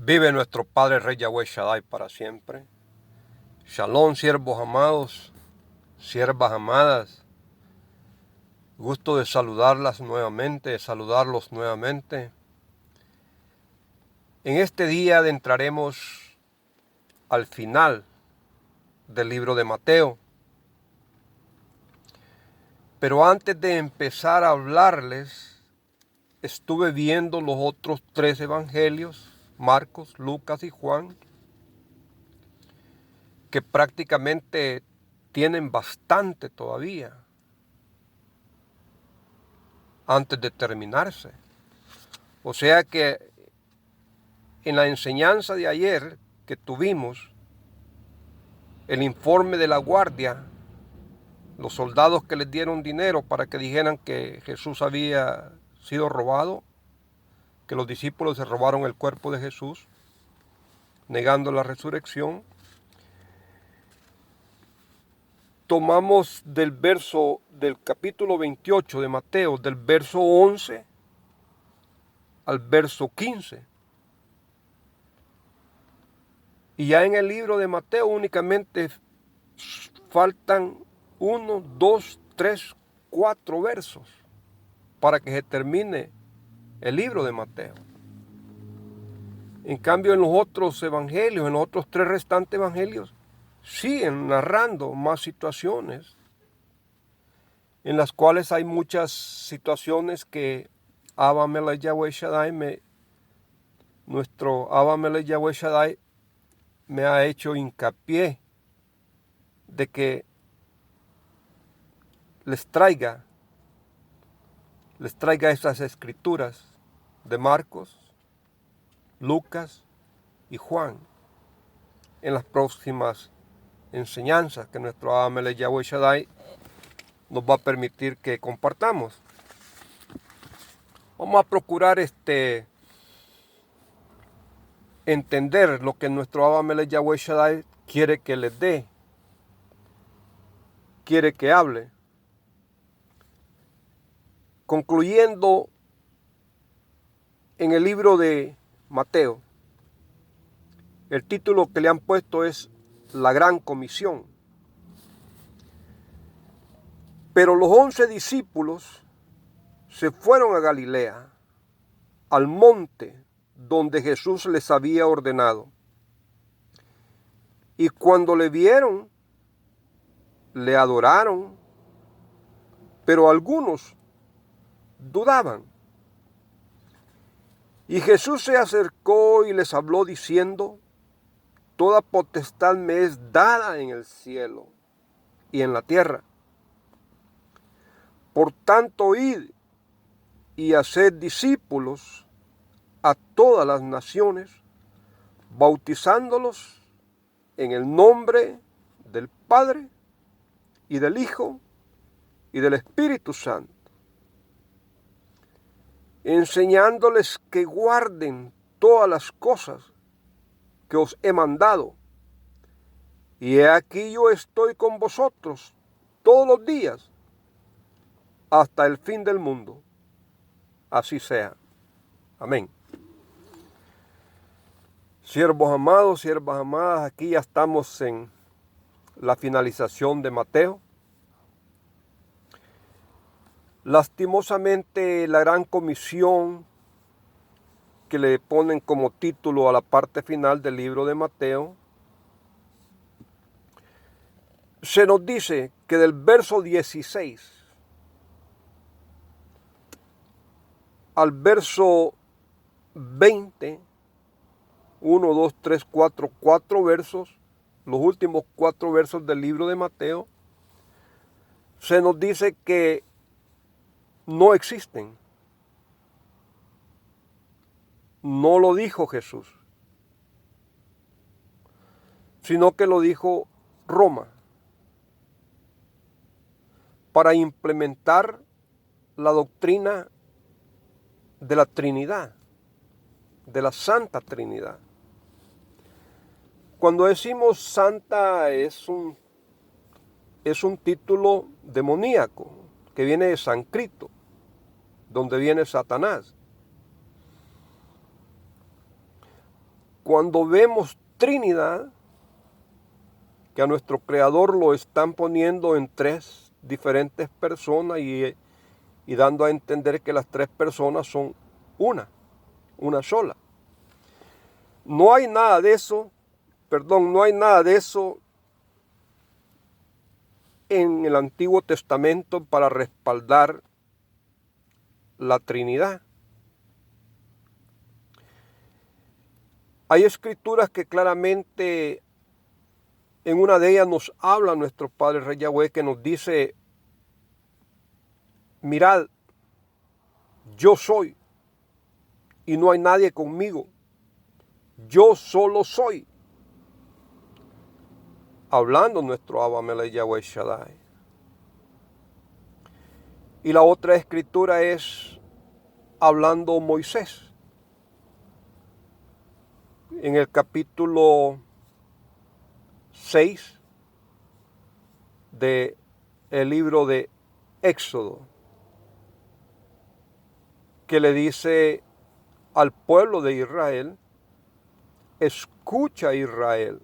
Vive nuestro Padre Rey Yahweh Shaddai para siempre. Shalom, siervos amados, siervas amadas. Gusto de saludarlos nuevamente. En este día adentraremos al final del libro de Mateo. Pero antes de empezar a hablarles, estuve viendo los otros 3 evangelios, Marcos, Lucas y Juan, que prácticamente tienen bastante todavía antes de terminarse. O sea que en la enseñanza de ayer que tuvimos, el informe de la guardia, los soldados que les dieron dinero para que dijeran que Jesús había sido robado, que los discípulos se robaron el cuerpo de Jesús, negando la resurrección. Tomamos del capítulo 28 de Mateo, del verso 11 al verso 15. Y ya en el libro de Mateo únicamente faltan 1, 2, 3, 4 versos para que se termine el libro de Mateo. En cambio, en los otros evangelios, en los otros 3 restantes evangelios, siguen narrando más situaciones en las cuales hay muchas situaciones que Abba Melech Yahweh Shaddai, nuestro Abba Melech Yahweh Shaddai, me ha hecho hincapié de que les traiga estas escrituras de Marcos, Lucas y Juan en las próximas enseñanzas que nuestro Abba Melech Yahweh Shaddai nos va a permitir que compartamos. Vamos a procurar entender lo que nuestro Abba Melech Yahweh Shaddai quiere que les dé, quiere que hable. Concluyendo en el libro de Mateo, el título que le han puesto es La Gran Comisión. Pero los 11 discípulos se fueron a Galilea, al monte donde Jesús les había ordenado. Y cuando le vieron, le adoraron, pero algunos dudaban. Y Jesús se acercó y les habló diciendo: Toda potestad me es dada en el cielo y en la tierra. Por tanto, id y haced discípulos a todas las naciones, bautizándolos en el nombre del Padre y del Hijo y del Espíritu Santo, enseñándoles que guarden todas las cosas que os he mandado. Y he aquí yo estoy con vosotros todos los días hasta el fin del mundo. Así sea. Amén. Siervos amados, siervas amadas, aquí ya estamos en la finalización de Mateo. Lastimosamente, la gran comisión que le ponen como título a la parte final del libro de Mateo, se nos dice que del verso 16 al verso 20, 1, 2, 3, 4, 4 versos, los últimos 4 versos del libro de Mateo, se nos dice que no existen. No lo dijo Jesús, sino que lo dijo Roma, para implementar la doctrina de la Trinidad, de la Santa Trinidad. Cuando decimos santa es un título demoníaco que viene de Sancrito, donde viene Satanás. cuando vemos Trinidad, que a nuestro Creador lo están poniendo en tres diferentes personas y dando a entender que las tres personas son una sola. No hay nada de eso, no hay nada de eso en el Antiguo Testamento para respaldar la Trinidad. Hay escrituras que claramente en una de ellas nos habla nuestro Padre Rey Yahweh, que nos dice: mirad, yo soy y no hay nadie conmigo, yo solo soy. Hablando nuestro Abba Melech Yahweh Shaddai. Y la otra escritura es hablando Moisés. En el capítulo 6 del libro de Éxodo, que le dice al pueblo de Israel: escucha, Israel,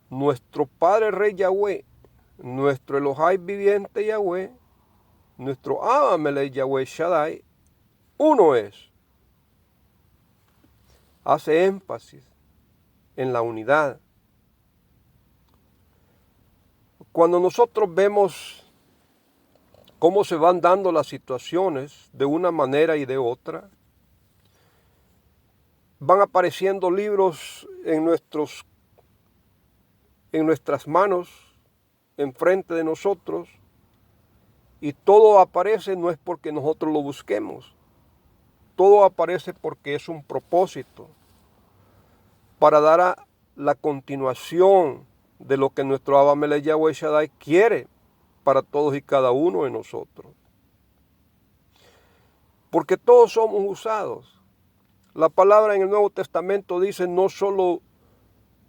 nuestro Padre Rey Yahweh, nuestro Elohai viviente Yahweh, nuestro Abba Melech Yahweh Shaddai, uno es. Hace énfasis en la unidad. Cuando nosotros vemos cómo se van dando las situaciones de una manera y de otra, van apareciendo libros en nuestras manos, enfrente de nosotros, y todo aparece no es porque nosotros lo busquemos, todo aparece porque es un propósito para dar la continuación de lo que nuestro Abba Melech Yahweh Shaddai quiere para todos y cada uno de nosotros. Porque todos somos usados. La palabra en el Nuevo Testamento dice no solo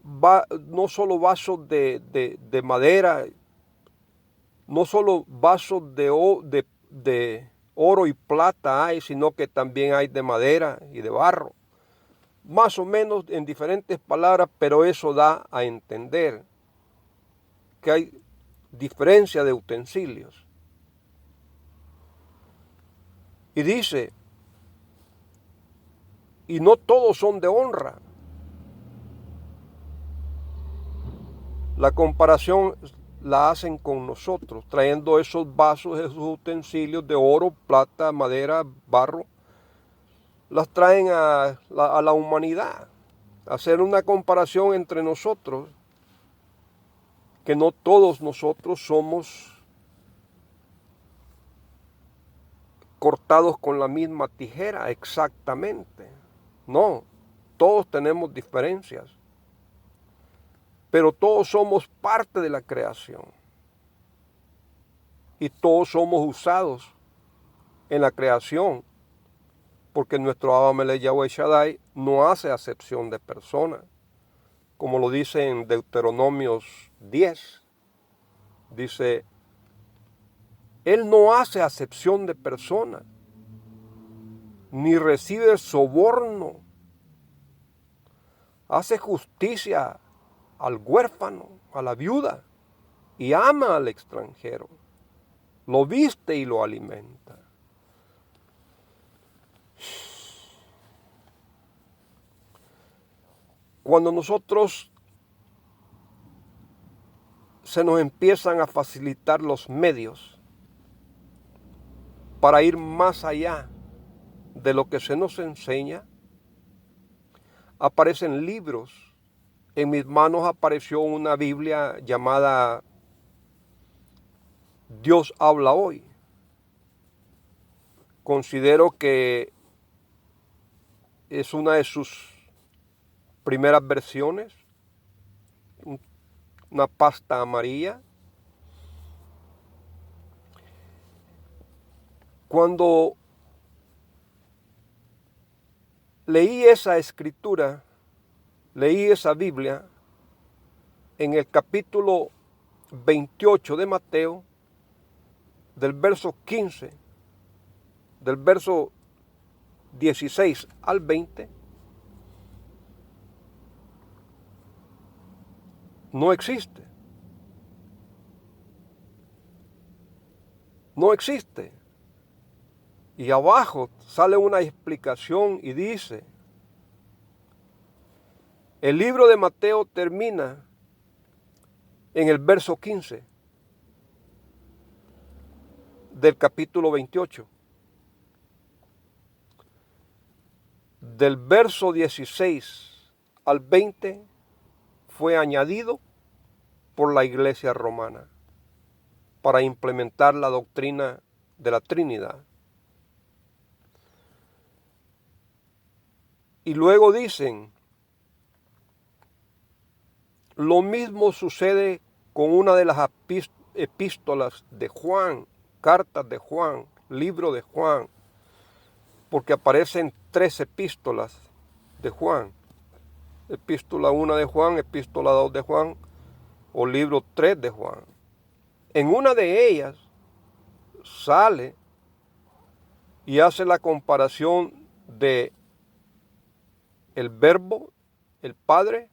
vasos de madera, no solo vasos de oro y plata hay, sino que también hay de madera y de barro. Más o menos en diferentes palabras, pero eso da a entender que hay diferencia de utensilios. Y dice, y no todos son de honra. La comparación la hacen con nosotros, trayendo esos vasos, esos utensilios de oro, plata, madera, barro, las traen a la humanidad, a hacer una comparación entre nosotros, que no todos nosotros somos cortados con la misma tijera exactamente. No, todos tenemos diferencias, pero todos somos parte de la creación y todos somos usados en la creación, porque nuestro Abba Melech Yahweh Shaddai no hace acepción de personas, como lo dice en Deuteronomios 10. Dice, Él no hace acepción de personas, ni recibe soborno, hace justicia al huérfano, a la viuda, y ama al extranjero, lo viste y lo alimenta. Cuando nosotros se nos empiezan a facilitar los medios para ir más allá de lo que se nos enseña, aparecen libros. En mis manos apareció una Biblia llamada Dios habla hoy. Considero que es una de sus primeras versiones, una pasta amarilla. Cuando leí esa escritura, leí esa Biblia, en el capítulo 28 de Mateo, del verso 15, del verso 16 al 20, No existe. No existe. Y abajo sale una explicación y dice, el libro de Mateo termina en el verso 15 del capítulo 28. Del verso 16 al 20 fue añadido por la Iglesia romana para implementar la doctrina de la Trinidad. Y luego dicen, lo mismo sucede con una de las epístolas de Juan, cartas de Juan, libro de Juan, porque aparecen 3 epístolas de Juan. Epístola 1 de Juan, epístola 2 de Juan o libro 3 de Juan. En una de ellas sale y hace la comparación de el Verbo, el Padre,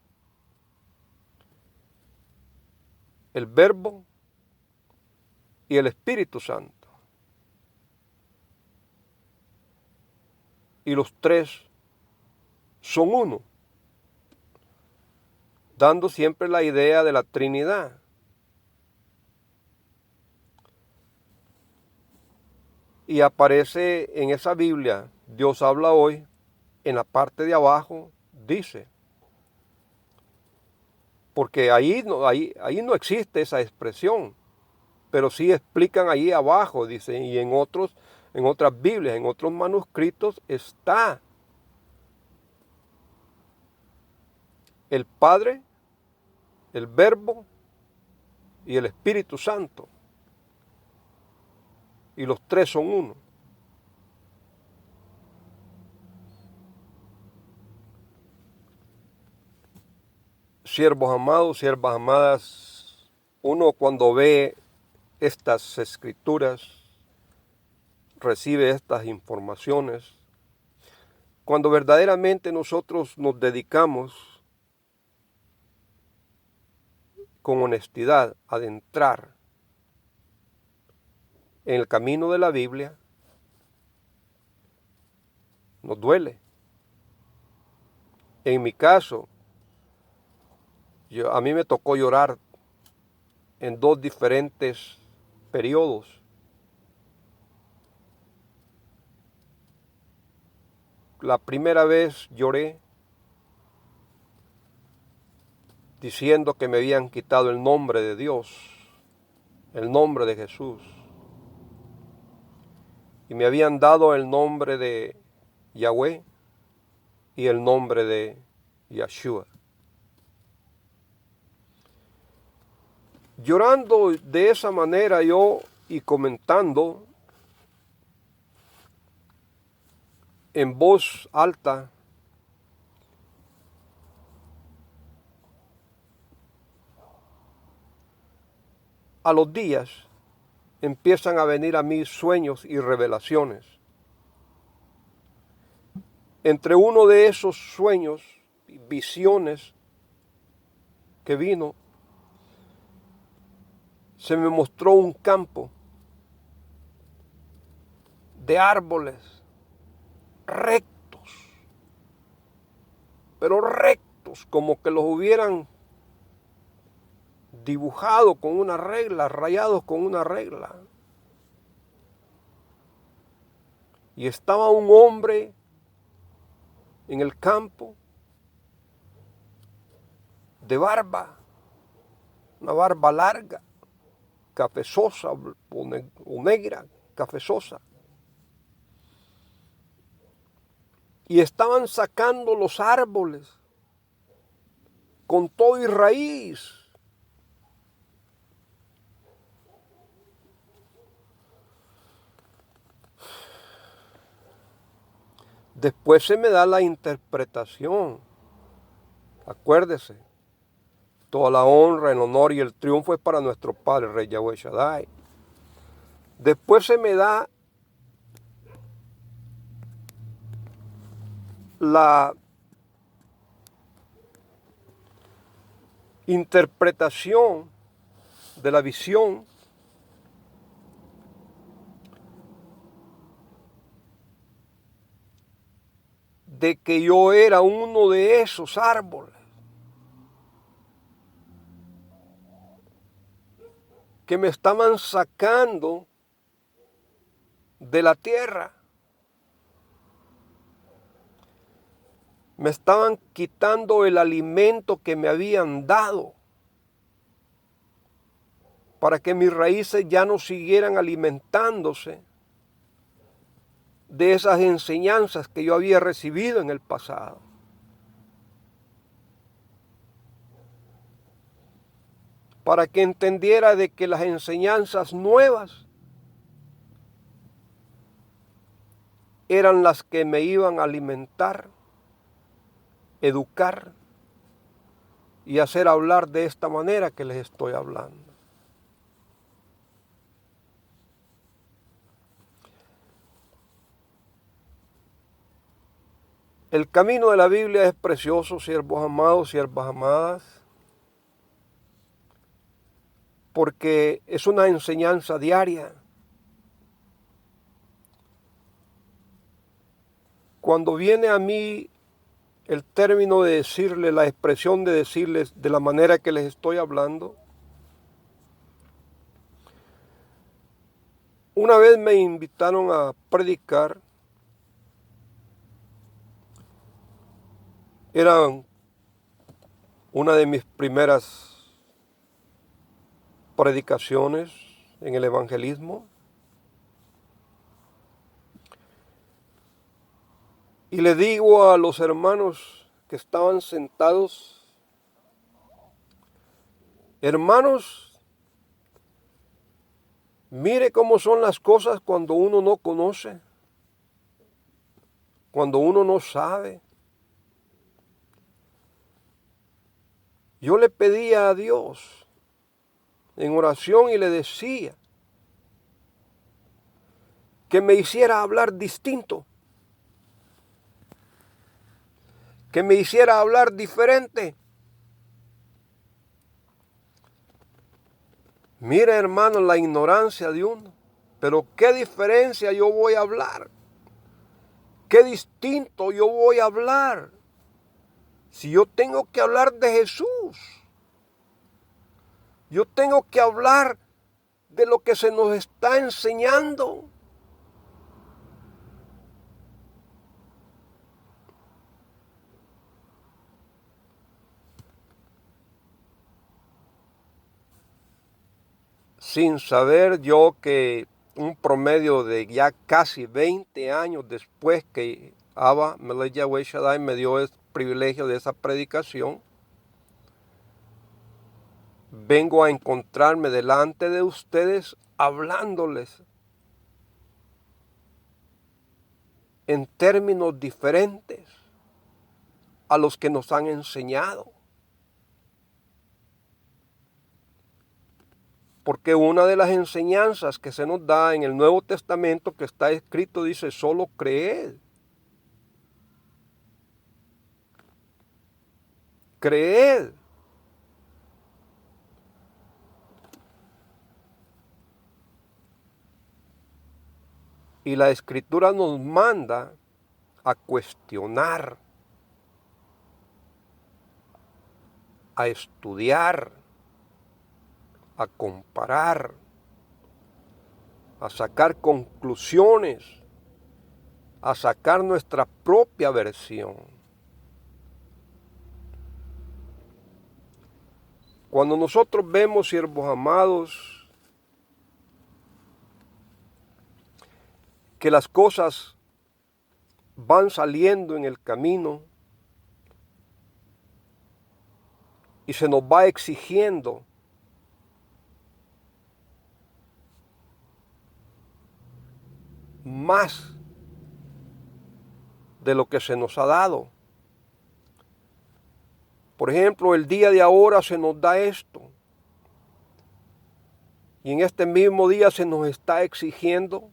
el Verbo y el Espíritu Santo. Y los 3 son uno, dando siempre la idea de la Trinidad. Y aparece en esa Biblia, Dios habla hoy, en la parte de abajo, dice, porque ahí no existe esa expresión, pero sí explican ahí abajo, dice, y en otras Biblias, en otros manuscritos está el Padre, el Verbo y el Espíritu Santo. Y los 3 son uno. Siervos amados, siervas amadas, uno cuando ve estas escrituras, recibe estas informaciones, cuando verdaderamente nosotros nos dedicamos con honestidad a adentrar en el camino de la Biblia, nos duele. En mi caso, a mí me tocó llorar en 2 diferentes periodos. La primera vez lloré diciendo que me habían quitado el nombre de Dios, el nombre de Jesús, y me habían dado el nombre de Yahweh y el nombre de Yeshua. Llorando de esa manera yo y comentando en voz alta, a los días empiezan a venir a mí sueños y revelaciones. Entre uno de esos sueños y visiones que vino, se me mostró un campo de árboles rectos, pero rectos, como que los hubieran dibujado con una regla, rayados con una regla. Y estaba un hombre en el campo de barba, una barba larga, cafezosa o negra, cafezosa. Y estaban sacando los árboles con todo y raíz. Después se me da la interpretación. Acuérdese, toda la honra, el honor y el triunfo es para nuestro Padre, Rey Yahweh Shaddai. Después se me da la interpretación de la visión de que yo era uno de esos árboles que me estaban sacando de la tierra. Me estaban quitando el alimento que me habían dado para que mis raíces ya no siguieran alimentándose de esas enseñanzas que yo había recibido en el pasado. Para que entendiera de que las enseñanzas nuevas eran las que me iban a alimentar, educar y hacer hablar de esta manera que les estoy hablando. El camino de la Biblia es precioso, siervos amados, siervas amadas, porque es una enseñanza diaria. Cuando viene a mí el término de decirle, la expresión de decirles de la manera que les estoy hablando, una vez me invitaron a predicar. Era una de mis primeras predicaciones en el evangelismo. Y le digo a los hermanos que estaban sentados, hermanos, mire cómo son las cosas cuando uno no conoce, cuando uno no sabe. Yo le pedía a Dios en oración y le decía que me hiciera hablar distinto, que me hiciera hablar diferente. Mira, hermano, la ignorancia de uno, pero qué diferencia yo voy a hablar, qué distinto yo voy a hablar. Si yo tengo que hablar de Jesús, yo tengo que hablar de lo que se nos está enseñando. Sin saber yo que un promedio de ya casi 20 años después que Abba Melech Yahweh Shaddai me dio el privilegio de esa predicación, vengo a encontrarme delante de ustedes hablándoles en términos diferentes a los que nos han enseñado. Porque una de las enseñanzas que se nos da en el Nuevo Testamento que está escrito dice, solo creed. Creed. Y la Escritura nos manda a cuestionar, a estudiar, a comparar, a sacar conclusiones, a sacar nuestra propia versión. Cuando nosotros vemos, siervos amados, que las cosas van saliendo en el camino y se nos va exigiendo más de lo que se nos ha dado. Por ejemplo, el día de ahora se nos da esto y en este mismo día se nos está exigiendo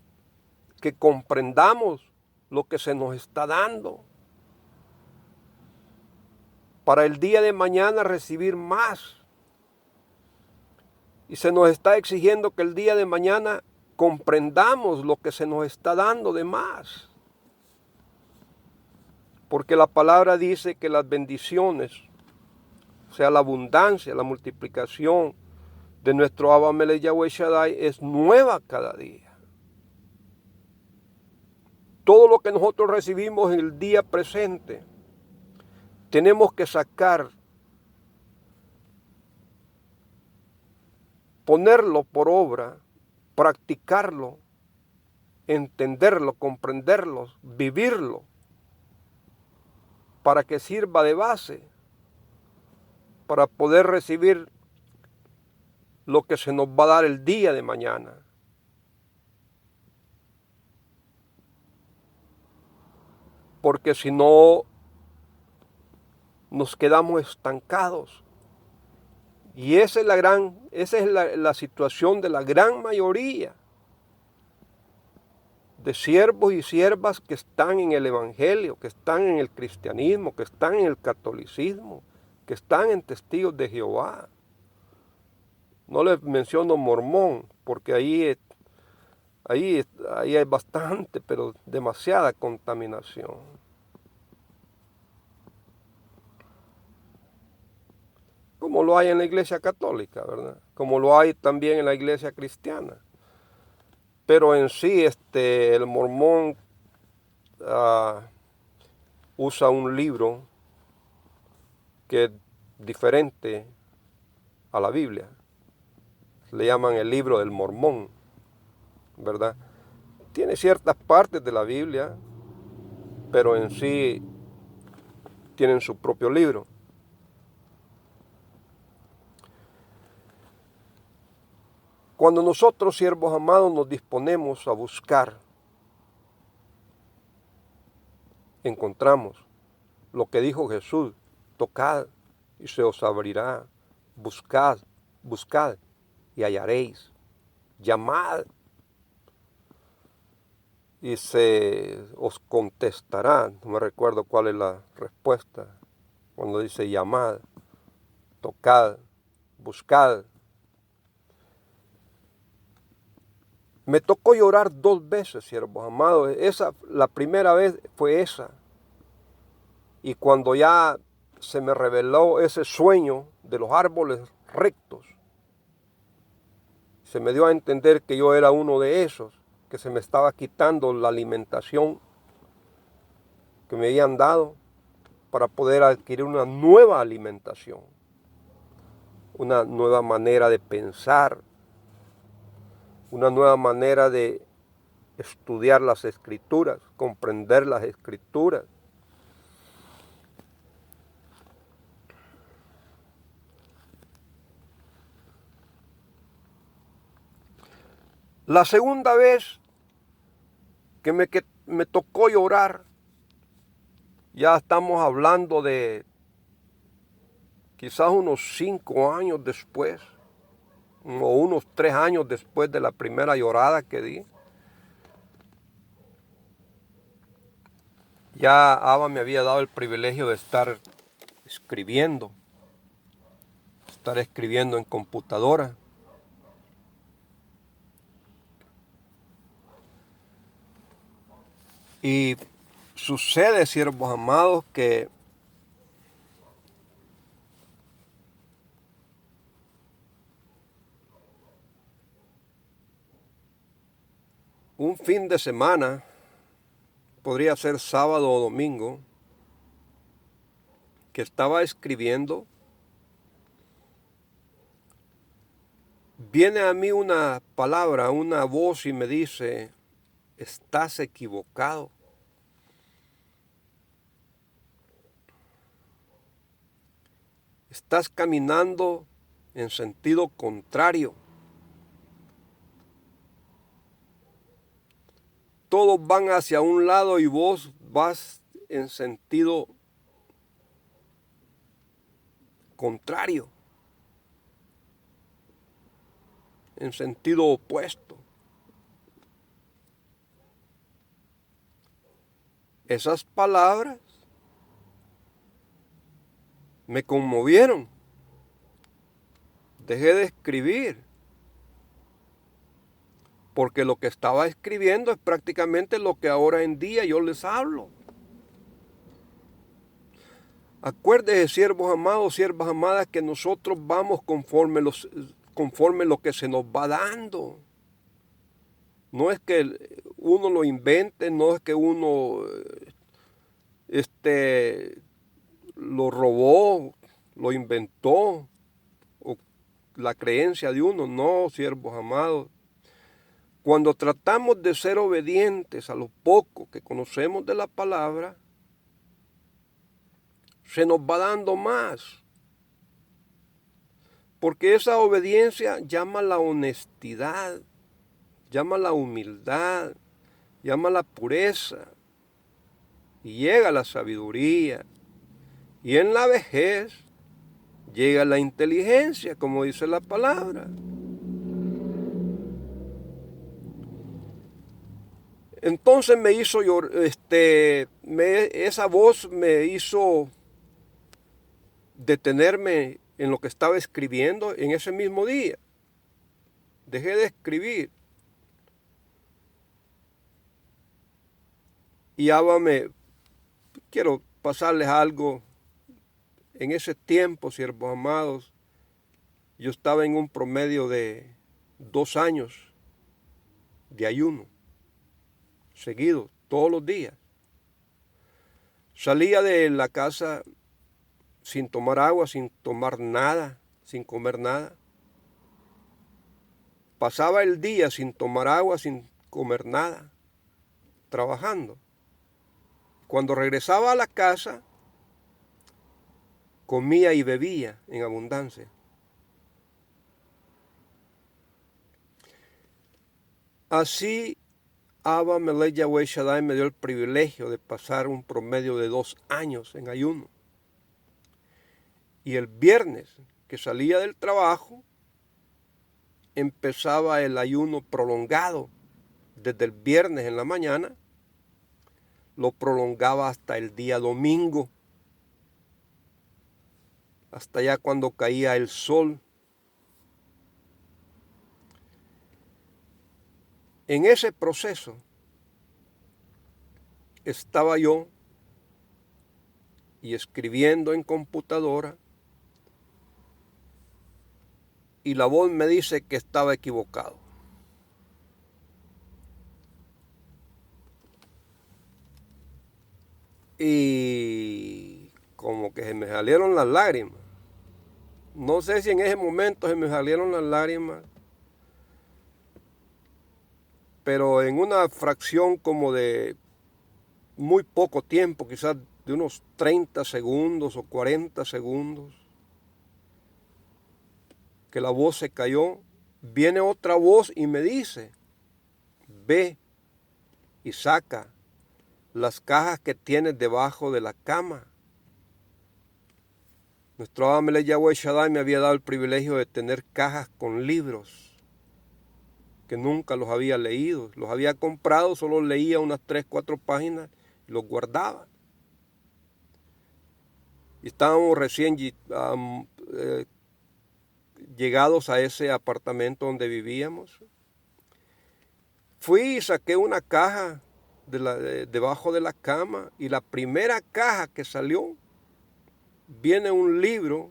que comprendamos lo que se nos está dando para el día de mañana recibir más Y se nos está exigiendo que el día de mañana comprendamos lo que se nos está dando de más. Porque la palabra dice que las bendiciones, o sea, la abundancia, la multiplicación de nuestro Abba Melech Yahweh Shaddai es nueva cada día. Todo lo que nosotros recibimos en el día presente, tenemos que sacar, ponerlo por obra, practicarlo, entenderlo, comprenderlo, vivirlo, para que sirva de base para poder recibir lo que se nos va a dar el día de mañana. Porque si no, nos quedamos estancados. Y esa es la situación de la gran mayoría de siervos y siervas que están en el Evangelio, que están en el cristianismo, que están en el catolicismo, que están en Testigos de Jehová. No les menciono mormón, porque ahí hay bastante, pero demasiada contaminación. Como lo hay en la iglesia católica, ¿verdad? Como lo hay también en la iglesia cristiana. Pero en sí, el mormón usa un libro que es diferente a la Biblia. Le llaman el libro del Mormón, ¿verdad? Tiene ciertas partes de la Biblia, pero en sí tienen su propio libro. Cuando nosotros, siervos amados, nos disponemos a buscar, encontramos lo que dijo Jesús: tocad y se os abrirá, buscad, buscad y hallaréis, llamad y se os contestará. No me recuerdo cuál es la respuesta cuando dice llamad, tocad, buscad. Me tocó llorar 2 veces, siervos amados. La primera vez fue esa. Y cuando ya se me reveló ese sueño de los árboles rectos, se me dio a entender que yo era uno de esos, que se me estaba quitando la alimentación que me habían dado para poder adquirir una nueva alimentación, una nueva manera de pensar, una nueva manera de estudiar las escrituras, comprender las escrituras. La segunda vez que me tocó llorar, ya estamos hablando de quizás unos 5 años después, o unos 3 años después de la primera llorada que di. Ya Abba me había dado el privilegio de estar escribiendo en computadora. Y sucede, siervos amados, que un fin de semana, podría ser sábado o domingo, que estaba escribiendo, viene a mí una palabra, una voz y me dice: estás equivocado. Estás caminando en sentido contrario. Todos van hacia un lado y vos vas en sentido contrario, en sentido opuesto. Esas palabras me conmovieron. Dejé de escribir porque lo que estaba escribiendo es prácticamente lo que ahora en día yo les hablo. Acuérdense, siervos amados, siervas amadas, que nosotros vamos conforme lo que se nos va dando. No es que uno lo invente, no es que uno lo robó, lo inventó, o la creencia de uno. No, siervos amados. Cuando tratamos de ser obedientes a lo poco que conocemos de la palabra, se nos va dando más. Porque esa obediencia llama a la honestidad, llama a la humildad, llama a la pureza, y llega la sabiduría. Y en la vejez llega la inteligencia, como dice la palabra. Entonces me hizo esa voz me hizo detenerme en lo que estaba escribiendo en ese mismo día. Dejé de escribir. Y ahora quiero pasarles algo. En ese tiempo, siervos amados, yo estaba en un promedio de 2 años de ayuno, seguido, todos los días. Salía de la casa sin tomar agua, sin tomar nada, sin comer nada. Pasaba el día sin tomar agua, sin comer nada, trabajando. Cuando regresaba a la casa, comía y bebía en abundancia. Así, Abba Melech Yahweh Shaddai me dio el privilegio de pasar un promedio de 2 años en ayuno. Y el viernes que salía del trabajo, empezaba el ayuno prolongado. Desde el viernes en la mañana, lo prolongaba hasta el día domingo, hasta ya cuando caía el sol. En ese proceso estaba yo y escribiendo en computadora, y la voz me dice que estaba equivocado. Y como que se me salieron las lágrimas. No sé si en ese momento se me salieron las lágrimas, pero en una fracción como de muy poco tiempo, quizás de unos 30 segundos o 40 segundos, que la voz se cayó, viene otra voz y me dice: ve y saca las cajas que tienes debajo de la cama. Nuestro Abba Melech Yahweh Shaddai me había dado el privilegio de tener cajas con libros que nunca los había leído. Los había comprado, solo leía unas 3, 4 páginas y los guardaba. Y estábamos recién llegados a ese apartamento donde vivíamos. Fui y saqué una caja debajo de la cama, y la primera caja que salió viene un libro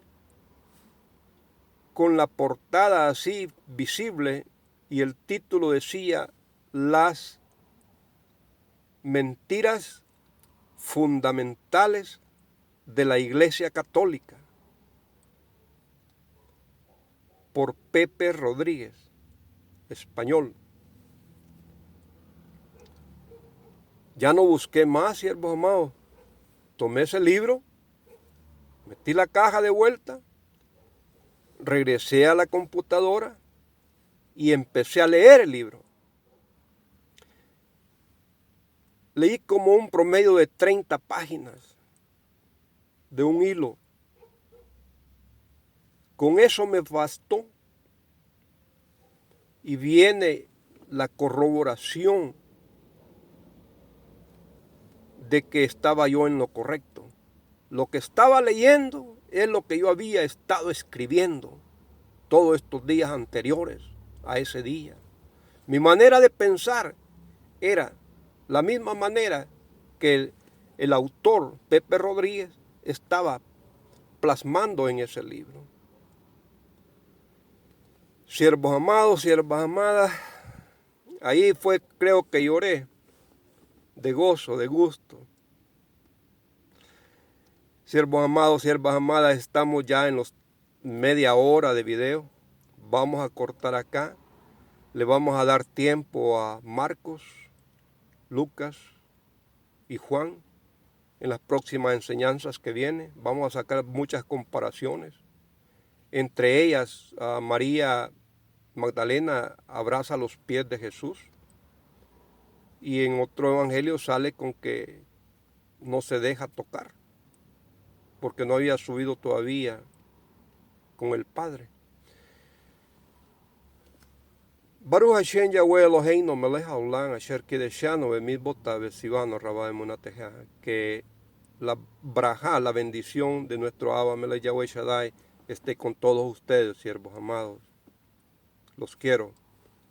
con la portada así visible, y el título decía: Las mentiras fundamentales de la Iglesia Católica, por Pepe Rodríguez, español. Ya no busqué más, siervos amados. Tomé ese libro, metí la caja de vuelta, regresé a la computadora y empecé a leer el libro. Leí como un promedio de 30 páginas de un hilo. Con eso me bastó. Y viene la corroboración de que estaba yo en lo correcto. Lo que estaba leyendo es lo que yo había estado escribiendo todos estos días anteriores a ese día. Mi manera de pensar era la misma manera que el autor Pepe Rodríguez estaba plasmando en ese libro. Siervos amados, siervas amadas, ahí fue, creo que lloré de gozo, de gusto. Siervos amados, siervas amadas, estamos ya en los media hora de video. Vamos a cortar acá. Le vamos a dar tiempo a Marcos, Lucas y Juan en las próximas enseñanzas que vienen. Vamos a sacar muchas comparaciones. Entre ellas, a María Magdalena abraza los pies de Jesús. Y en otro evangelio sale con que no se deja tocar, porque no había subido todavía con el Padre. Baruch Hashem Yahweh Eloheinu melech haolam asher kideshanu bemitzvotav v'tzivanu rabah emunateja. Que la brajá, la bendición de nuestro Abba Melech Yahweh Shaddai esté con todos ustedes, siervos amados. Los quiero,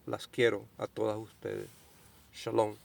las quiero a todas ustedes. Shalom.